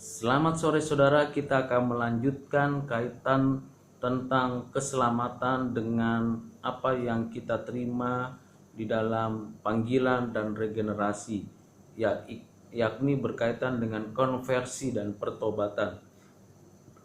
Selamat sore saudara, kita akan melanjutkan kaitan tentang keselamatan dengan apa yang kita terima di dalam panggilan dan regenerasi, yakni berkaitan dengan konversi dan pertobatan.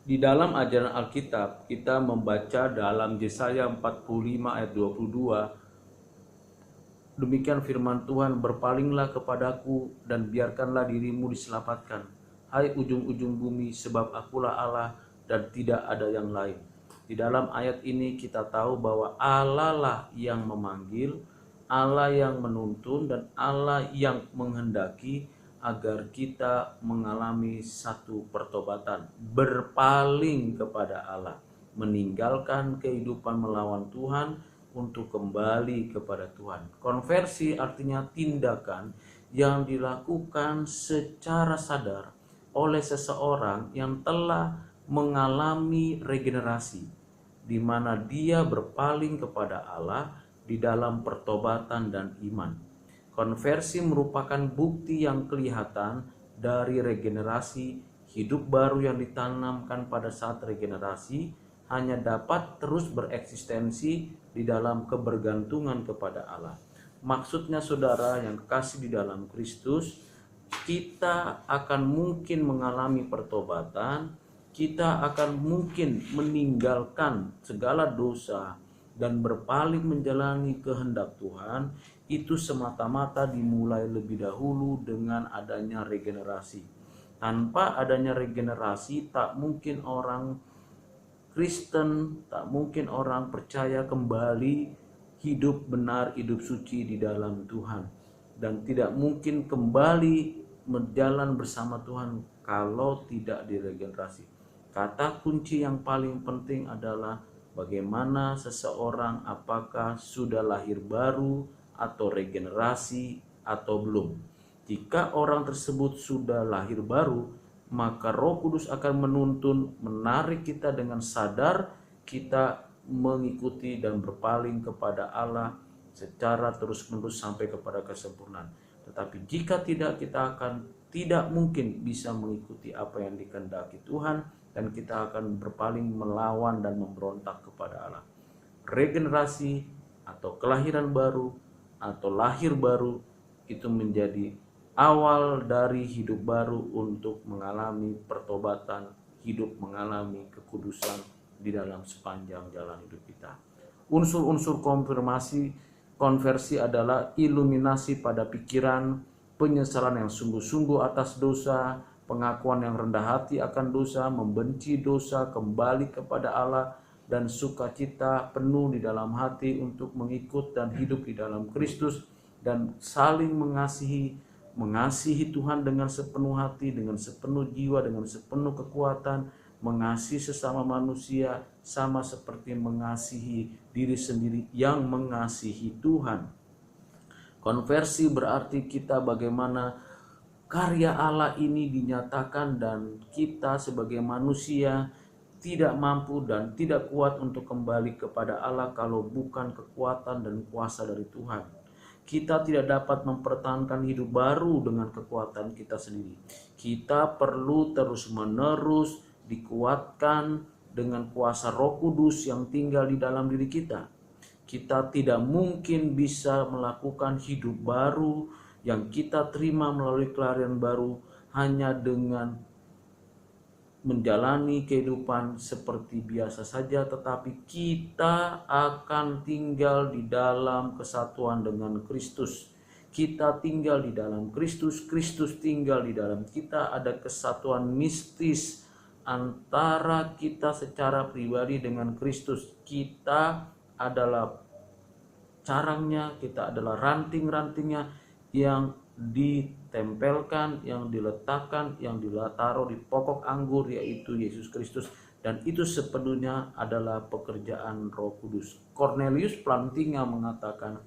Di dalam ajaran Alkitab, kita membaca dalam Yesaya 45 ayat 22, demikian firman Tuhan, berpalinglah kepadaku dan biarkanlah dirimu diselamatkan, hai ujung-ujung bumi, sebab akulah Allah dan tidak ada yang lain. Di dalam ayat ini kita tahu bahwa Allah lah yang memanggil, Allah yang menuntun, dan Allah yang menghendaki agar kita mengalami satu pertobatan, berpaling kepada Allah, meninggalkan kehidupan melawan Tuhan untuk kembali kepada Tuhan. Konversi artinya tindakan yang dilakukan secara sadar oleh seseorang yang telah mengalami regenerasi, di mana dia berpaling kepada Allah di dalam pertobatan dan iman. Konversi merupakan bukti yang kelihatan dari regenerasi. Hidup baru yang ditanamkan pada saat regenerasi hanya dapat terus bereksistensi di dalam kebergantungan kepada Allah. Maksudnya saudara yang kekasih di dalam Kristus, kita akan mungkin mengalami pertobatan, kita akan mungkin meninggalkan segala dosa dan berpaling menjalani kehendak Tuhan. Itu semata-mata dimulai lebih dahulu dengan adanya regenerasi. Tanpa adanya regenerasi, tak mungkin orang Kristen, tak mungkin orang percaya kembali hidup benar, hidup suci di dalam Tuhan, dan tidak mungkin kembali berjalan bersama Tuhan kalau tidak diregenerasi. Kata kunci yang paling penting adalah bagaimana seseorang, apakah sudah lahir baru atau regenerasi atau belum. Jika orang tersebut sudah lahir baru, maka Roh Kudus akan menuntun, menarik kita dengan sadar kita mengikuti dan berpaling kepada Allah secara terus-menerus sampai kepada kesempurnaan. Tetapi jika tidak, kita akan tidak mungkin bisa mengikuti apa yang dikehendaki Tuhan, dan kita akan berpaling melawan dan memberontak kepada Allah. Regenerasi atau kelahiran baru atau lahir baru itu menjadi awal dari hidup baru untuk mengalami pertobatan, hidup mengalami kekudusan di dalam sepanjang jalan hidup kita. Unsur-unsur konversi adalah iluminasi pada pikiran, penyesalan yang sungguh-sungguh atas dosa, pengakuan yang rendah hati akan dosa, membenci dosa, kembali kepada Allah, dan sukacita penuh di dalam hati untuk mengikut dan hidup di dalam Kristus, dan saling mengasihi Tuhan dengan sepenuh hati, dengan sepenuh jiwa, dengan sepenuh kekuatan, mengasihi sesama manusia sama seperti mengasihi diri sendiri yang mengasihi Tuhan. Konversi berarti kita bagaimana karya Allah ini dinyatakan, dan kita sebagai manusia tidak mampu dan tidak kuat untuk kembali kepada Allah kalau bukan kekuatan dan kuasa dari Tuhan. Kita tidak dapat mempertahankan hidup baru dengan kekuatan kita sendiri. Kita perlu terus-menerus dikuatkan dengan kuasa Roh Kudus yang tinggal di dalam diri kita. Kita tidak mungkin bisa melakukan hidup baru yang kita terima melalui kelahiran baru hanya dengan menjalani kehidupan seperti biasa saja, tetapi kita akan tinggal di dalam kesatuan dengan Kristus. Kita tinggal di dalam Kristus, Kristus tinggal di dalam kita. Ada kesatuan mistis antara kita secara pribadi dengan Kristus. Kita adalah carangnya, kita adalah ranting-rantingnya yang ditempelkan, yang diletakkan, yang ditaruh di pokok anggur, yaitu Yesus Kristus, dan itu sepenuhnya adalah pekerjaan Roh Kudus. Cornelius Plantinga mengatakan,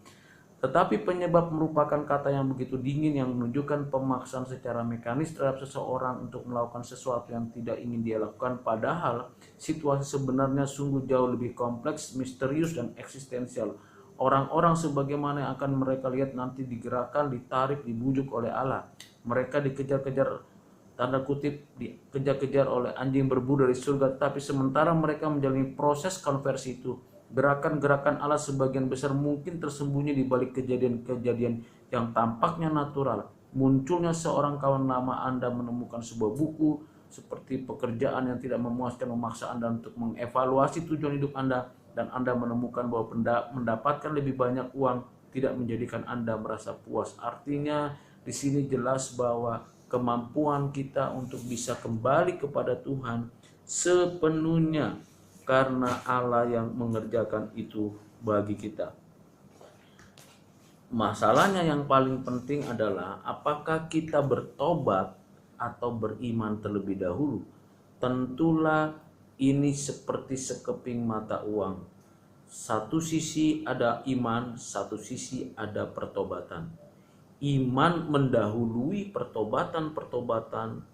tetapi penyebab merupakan kata yang begitu dingin yang menunjukkan pemaksaan secara mekanis terhadap seseorang untuk melakukan sesuatu yang tidak ingin dia lakukan, padahal situasi sebenarnya sungguh jauh lebih kompleks, misterius, dan eksistensial. Orang-orang sebagaimana yang akan mereka lihat nanti digerakkan, ditarik, dibujuk oleh Allah. Mereka dikejar-kejar tanda kutip dikejar-kejar oleh anjing berburu dari surga, tapi sementara mereka menjalani proses konversi itu, gerakan-gerakan Allah sebagian besar mungkin tersembunyi di balik kejadian-kejadian yang tampaknya natural. Munculnya seorang kawan lama Anda menemukan sebuah buku seperti pekerjaan yang tidak memuaskan memaksa Anda untuk mengevaluasi tujuan hidup Anda, dan Anda menemukan bahwa mendapatkan lebih banyak uang tidak menjadikan Anda merasa puas. Artinya di sini jelas bahwa kemampuan kita untuk bisa kembali kepada Tuhan sepenuhnya karena Allah yang mengerjakan itu bagi kita. Masalahnya yang paling penting adalah apakah kita bertobat atau beriman terlebih dahulu. Tentulah ini seperti sekeping mata uang. Satu sisi ada iman, satu sisi ada pertobatan. Iman mendahului pertobatan-pertobatan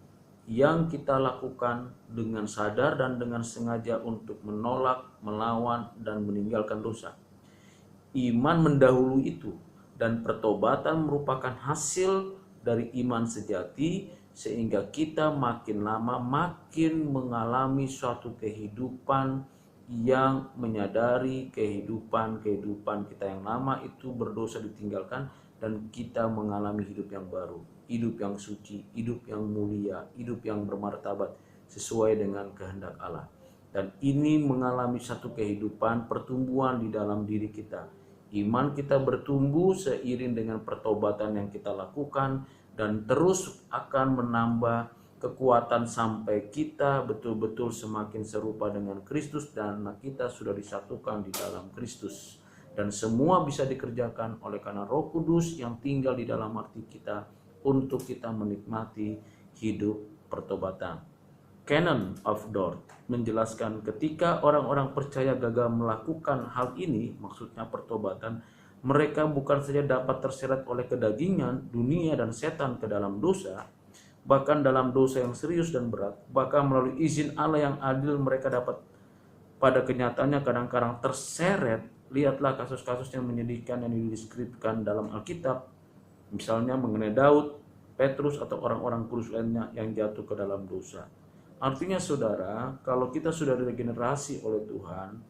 yang kita lakukan dengan sadar dan dengan sengaja untuk menolak, melawan, dan meninggalkan dosa. Iman mendahului itu, dan pertobatan merupakan hasil dari iman sejati, sehingga kita makin lama makin mengalami suatu kehidupan yang menyadari kehidupan kita yang lama itu berdosa ditinggalkan, dan kita mengalami hidup yang baru, hidup yang suci, hidup yang mulia, hidup yang bermartabat sesuai dengan kehendak Allah. Dan ini mengalami satu kehidupan pertumbuhan di dalam diri kita. Iman kita bertumbuh seiring dengan pertobatan yang kita lakukan, dan terus akan menambah kekuatan sampai kita betul-betul semakin serupa dengan Kristus, dan kita sudah disatukan di dalam Kristus. Dan semua bisa dikerjakan oleh karena Roh Kudus yang tinggal di dalam hati kita untuk kita menikmati hidup pertobatan. Canon of Dort menjelaskan ketika orang-orang percaya gagal melakukan hal ini, maksudnya pertobatan, mereka bukan saja dapat terseret oleh kedagingan, dunia, dan setan ke dalam dosa, bahkan dalam dosa yang serius dan berat, bahkan melalui izin Allah yang adil mereka dapat pada kenyataannya kadang-kadang terseret. Lihatlah kasus-kasus yang menyedihkan yang dideskripsikan dalam Alkitab, misalnya mengenai Daud, Petrus, atau orang-orang kudus lainnya yang jatuh ke dalam dosa. Artinya saudara, kalau kita sudah diregenerasi oleh Tuhan,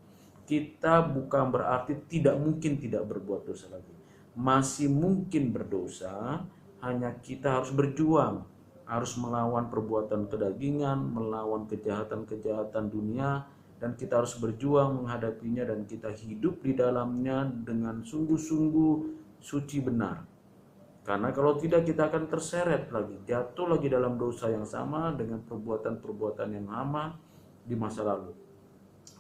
kita bukan berarti tidak mungkin tidak berbuat dosa lagi. Masih mungkin berdosa, hanya kita harus berjuang, harus melawan perbuatan kedagingan, melawan kejahatan-kejahatan dunia, dan kita harus berjuang menghadapinya, dan kita hidup di dalamnya dengan sungguh-sungguh suci benar. Karena kalau tidak kita akan terseret lagi, jatuh lagi dalam dosa yang sama dengan perbuatan-perbuatan yang sama di masa lalu.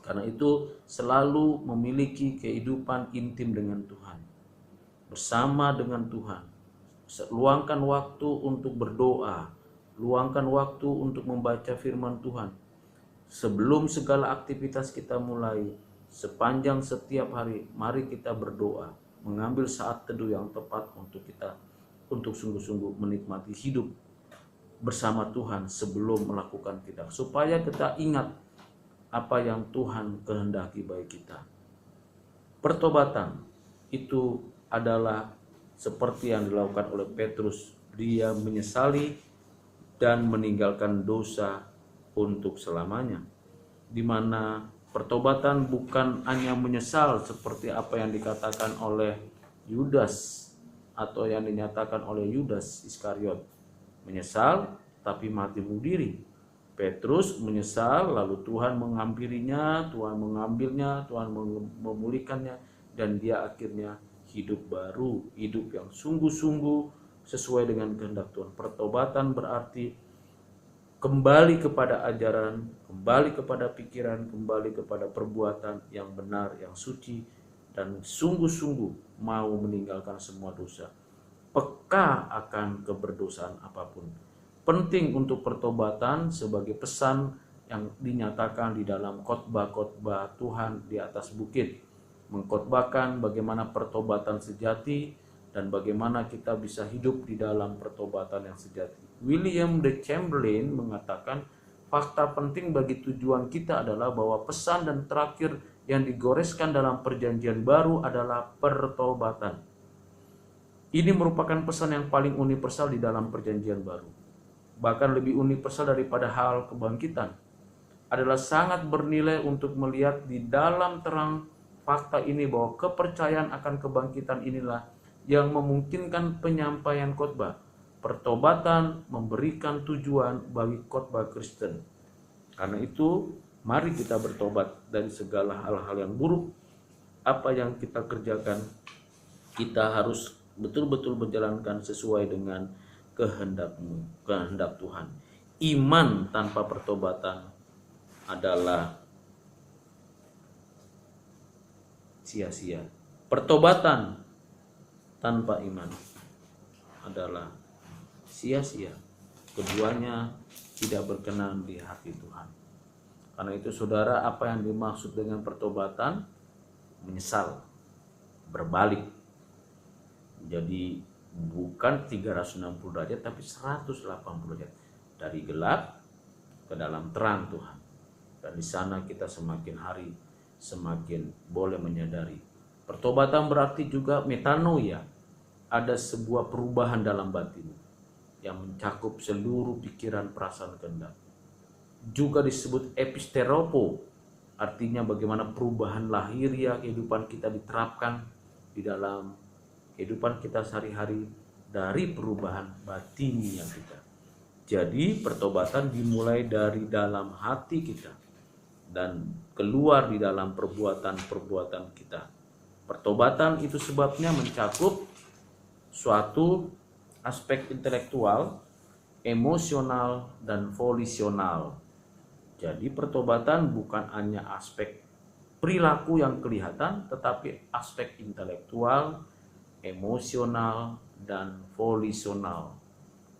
Karena itu selalu memiliki kehidupan intim dengan Tuhan, bersama dengan Tuhan. Luangkan waktu untuk berdoa, luangkan waktu untuk membaca firman Tuhan. Sebelum segala aktivitas kita mulai, sepanjang setiap hari, mari kita berdoa, mengambil saat teduh yang tepat untuk sungguh-sungguh menikmati hidup bersama Tuhan sebelum melakukan tindak, supaya kita ingat apa yang Tuhan kehendaki bagi kita. Pertobatan itu adalah seperti yang dilakukan oleh Petrus. Dia menyesali dan meninggalkan dosa untuk selamanya, di mana pertobatan bukan hanya menyesal seperti apa yang dikatakan oleh Yudas atau yang dinyatakan oleh Yudas Iskariot, menyesal tapi mati bunuh diri. Petrus menyesal, lalu Tuhan menghampirinya, Tuhan mengambilnya, Tuhan memulihkannya, dan dia akhirnya hidup baru, hidup yang sungguh-sungguh sesuai dengan kehendak Tuhan. Pertobatan berarti kembali kepada ajaran, kembali kepada pikiran, kembali kepada perbuatan yang benar, yang suci, dan sungguh-sungguh mau meninggalkan semua dosa, peka akan keberdosaan apapun. Penting untuk pertobatan sebagai pesan yang dinyatakan di dalam khotbah-khotbah Tuhan di atas bukit, mengkhotbahkan bagaimana pertobatan sejati dan bagaimana kita bisa hidup di dalam pertobatan yang sejati. William de Chamberlain mengatakan fakta penting bagi tujuan kita adalah bahwa pesan dan terakhir yang digoreskan dalam perjanjian baru adalah pertobatan. Ini merupakan pesan yang paling universal di dalam perjanjian baru. bahkan lebih universal daripada hal kebangkitan, adalah sangat bernilai untuk melihat di dalam terang fakta ini bahwa kepercayaan akan kebangkitan inilah yang memungkinkan penyampaian khotbah. Pertobatan memberikan tujuan bagi khotbah Kristen. Karena itu, mari kita bertobat dari segala hal-hal yang buruk. Apa yang kita kerjakan, kita harus betul-betul menjalankan sesuai dengan kehendak Tuhan. Iman tanpa pertobatan adalah sia-sia. Pertobatan tanpa iman adalah sia-sia. Keduanya tidak berkenan di hati Tuhan. Karena itu saudara, apa yang dimaksud dengan pertobatan? Menyesal, berbalik. Jadi bukan 360 derajat tapi 180 derajat. Dari gelap ke dalam terang Tuhan. Dan di sana kita semakin hari semakin boleh menyadari. Pertobatan berarti juga metanoia. Ada sebuah perubahan dalam batin yang mencakup seluruh pikiran, perasaan, kehendak. Juga disebut episteropo, artinya bagaimana perubahan lahiriah kehidupan kita diterapkan di dalam kehidupan kita sehari-hari dari perubahan batiniah kita. Jadi pertobatan dimulai dari dalam hati kita dan keluar di dalam perbuatan-perbuatan kita. Pertobatan itu sebabnya mencakup suatu aspek intelektual, emosional, dan volisional. Jadi pertobatan bukan hanya aspek perilaku yang kelihatan, tetapi aspek intelektual, emosional, dan volisional.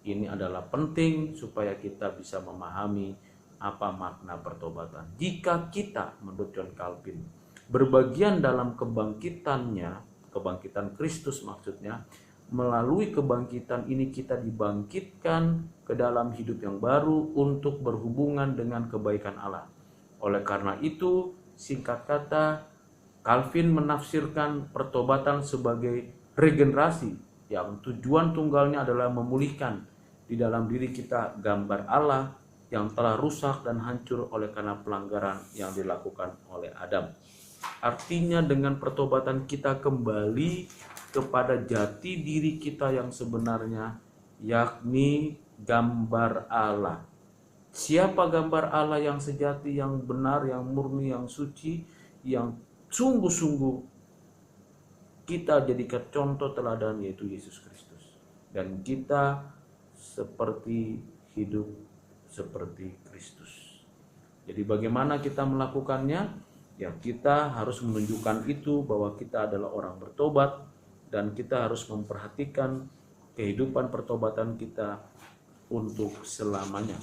Ini adalah penting supaya kita bisa memahami apa makna pertobatan. Jika kita, menurut John Calvin, berbagian dalam kebangkitannya, kebangkitan Kristus maksudnya, melalui kebangkitan ini kita dibangkitkan ke dalam hidup yang baru untuk berhubungan dengan kebaikan Allah. Oleh karena itu, singkat kata, Calvin menafsirkan pertobatan sebagai regenerasi yang tujuan tunggalnya adalah memulihkan di dalam diri kita gambar Allah yang telah rusak dan hancur oleh karena pelanggaran yang dilakukan oleh Adam. Artinya dengan pertobatan kita kembali kepada jati diri kita yang sebenarnya, yakni gambar Allah. Siapa gambar Allah yang sejati, yang benar, yang murni, yang suci, yang sungguh-sungguh kita jadikan contoh teladan, yaitu Yesus Kristus. Dan kita seperti hidup seperti Kristus. Jadi bagaimana kita melakukannya? Ya, kita harus menunjukkan itu bahwa kita adalah orang bertobat, dan kita harus memperhatikan kehidupan pertobatan kita untuk selamanya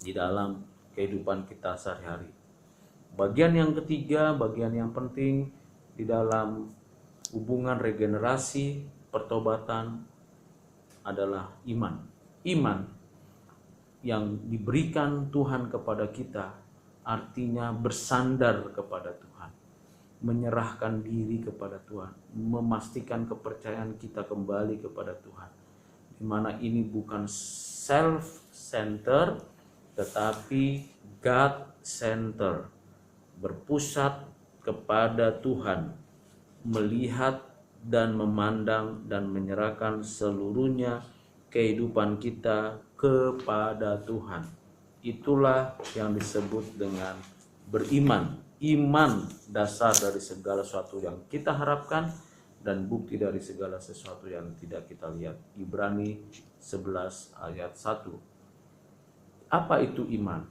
di dalam kehidupan kita sehari-hari. Bagian yang ketiga, bagian yang penting di dalam hubungan regenerasi pertobatan adalah iman. Iman yang diberikan Tuhan kepada kita artinya bersandar kepada Tuhan, menyerahkan diri kepada Tuhan, memastikan kepercayaan kita kembali kepada Tuhan, di mana ini bukan self-center tetapi God-center, berpusat kepada Tuhan, melihat dan memandang dan menyerahkan seluruhnya kehidupan kita kepada Tuhan. Itulah yang disebut dengan beriman. Iman dasar dari segala sesuatu yang kita harapkan dan bukti dari segala sesuatu yang tidak kita lihat. Ibrani 11 ayat 1. Apa itu iman?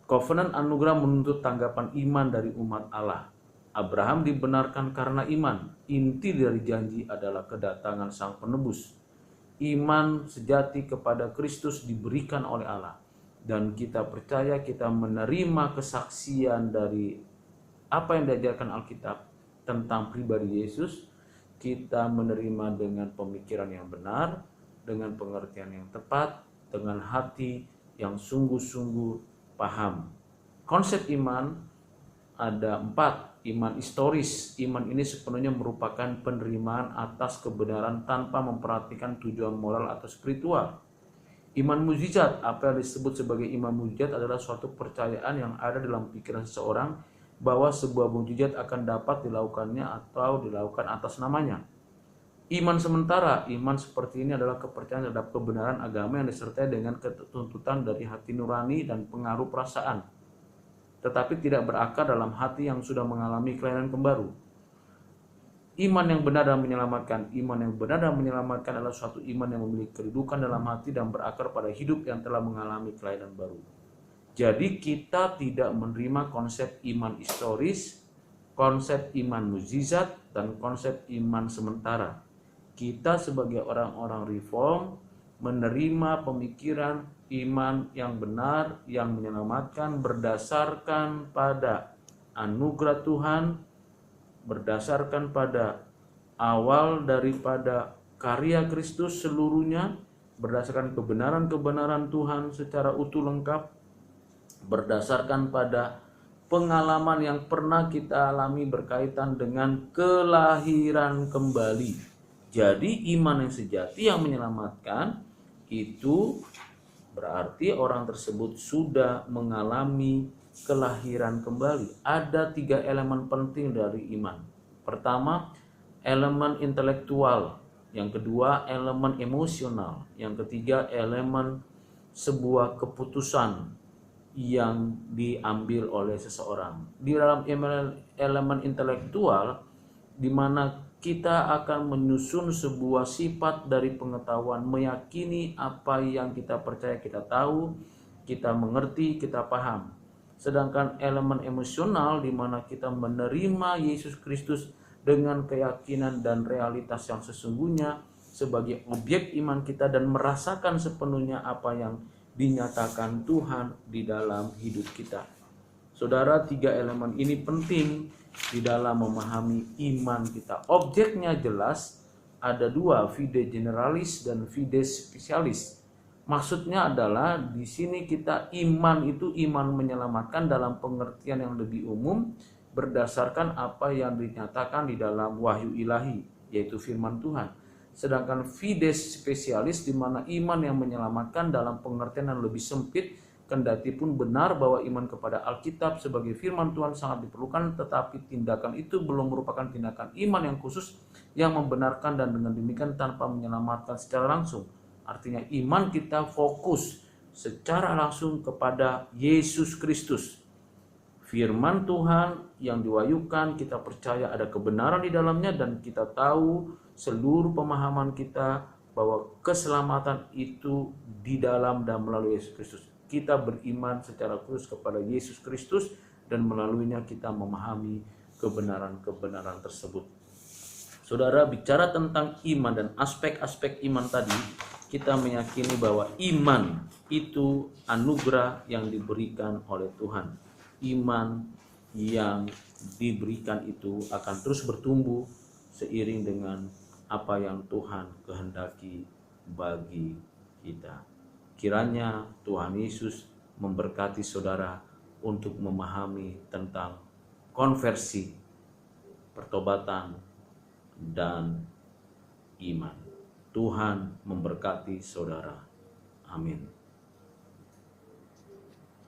Covenant anugerah menuntut tanggapan iman dari umat Allah. Abraham dibenarkan karena iman. Inti dari janji adalah kedatangan Sang Penebus. Iman sejati kepada Kristus diberikan oleh Allah. Dan kita percaya, kita menerima kesaksian dari apa yang diajarkan Alkitab tentang pribadi Yesus. Kita menerima dengan pemikiran yang benar, dengan pengertian yang tepat, dengan hati yang sungguh-sungguh paham. Konsep iman ada 4. Iman historis. Iman ini sepenuhnya merupakan penerimaan atas kebenaran tanpa memperhatikan tujuan moral atau spiritual. Iman mukjizat, apa yang disebut sebagai iman mukjizat adalah suatu kepercayaan yang ada dalam pikiran seseorang bahwa sebuah mukjizat akan dapat dilakukannya atau dilakukan atas namanya. Iman sementara, iman seperti ini adalah kepercayaan terhadap kebenaran agama yang disertai dengan ketuntutan dari hati nurani dan pengaruh perasaan, tetapi tidak berakar dalam hati yang sudah mengalami kelahiran baru. Iman yang benar dan menyelamatkan. Iman yang benar dan menyelamatkan adalah suatu iman yang memiliki kedudukan dalam hati dan berakar pada hidup yang telah mengalami kelahiran baru. Jadi kita tidak menerima konsep iman historis, konsep iman mukjizat, dan konsep iman sementara. Kita sebagai orang-orang reform menerima pemikiran iman yang benar, yang menyelamatkan berdasarkan pada anugerah Tuhan, berdasarkan pada awal daripada karya Kristus seluruhnya, berdasarkan kebenaran-kebenaran Tuhan secara utuh lengkap, berdasarkan pada pengalaman yang pernah kita alami berkaitan dengan kelahiran kembali. Jadi iman yang sejati yang menyelamatkan itu berarti orang tersebut sudah mengalami kelahiran kembali. Ada 3 elemen penting dari iman. Pertama, elemen intelektual. Yang kedua, elemen emosional. Yang ketiga, elemen sebuah keputusan yang diambil oleh seseorang. Di dalam elemen intelektual, di mana kita akan menyusun sebuah sifat dari pengetahuan, meyakini apa yang kita percaya kita tahu, kita mengerti, kita paham. Sedangkan elemen emosional di mana kita menerima Yesus Kristus dengan keyakinan dan realitas yang sesungguhnya sebagai objek iman kita dan merasakan sepenuhnya apa yang dinyatakan Tuhan di dalam hidup kita. Saudara, 3 elemen ini penting di dalam memahami iman kita. Objeknya jelas, ada 2, fide generalis dan fide specialis. Maksudnya adalah di sini kita iman itu iman menyelamatkan dalam pengertian yang lebih umum berdasarkan apa yang dinyatakan di dalam wahyu ilahi, yaitu firman Tuhan. Sedangkan fides spesialis di mana iman yang menyelamatkan dalam pengertian yang lebih sempit, kendati pun benar bahwa iman kepada Alkitab sebagai firman Tuhan sangat diperlukan, tetapi tindakan itu belum merupakan tindakan iman yang khusus yang membenarkan dan dengan demikian tanpa menyelamatkan secara langsung. Artinya iman kita fokus secara langsung kepada Yesus Kristus. Firman Tuhan yang diwahyukan, kita percaya ada kebenaran di dalamnya dan kita tahu seluruh pemahaman kita bahwa keselamatan itu di dalam dan melalui Yesus Kristus. Kita beriman secara khusus kepada Yesus Kristus dan melaluinya kita memahami kebenaran-kebenaran tersebut. Saudara, bicara tentang iman dan aspek-aspek iman tadi, kita meyakini bahwa iman itu anugerah yang diberikan oleh Tuhan. Iman yang diberikan itu akan terus bertumbuh seiring dengan apa yang Tuhan kehendaki bagi kita. Kiranya Tuhan Yesus memberkati saudara untuk memahami tentang konversi, pertobatan, dan iman. Tuhan memberkati saudara. Amin.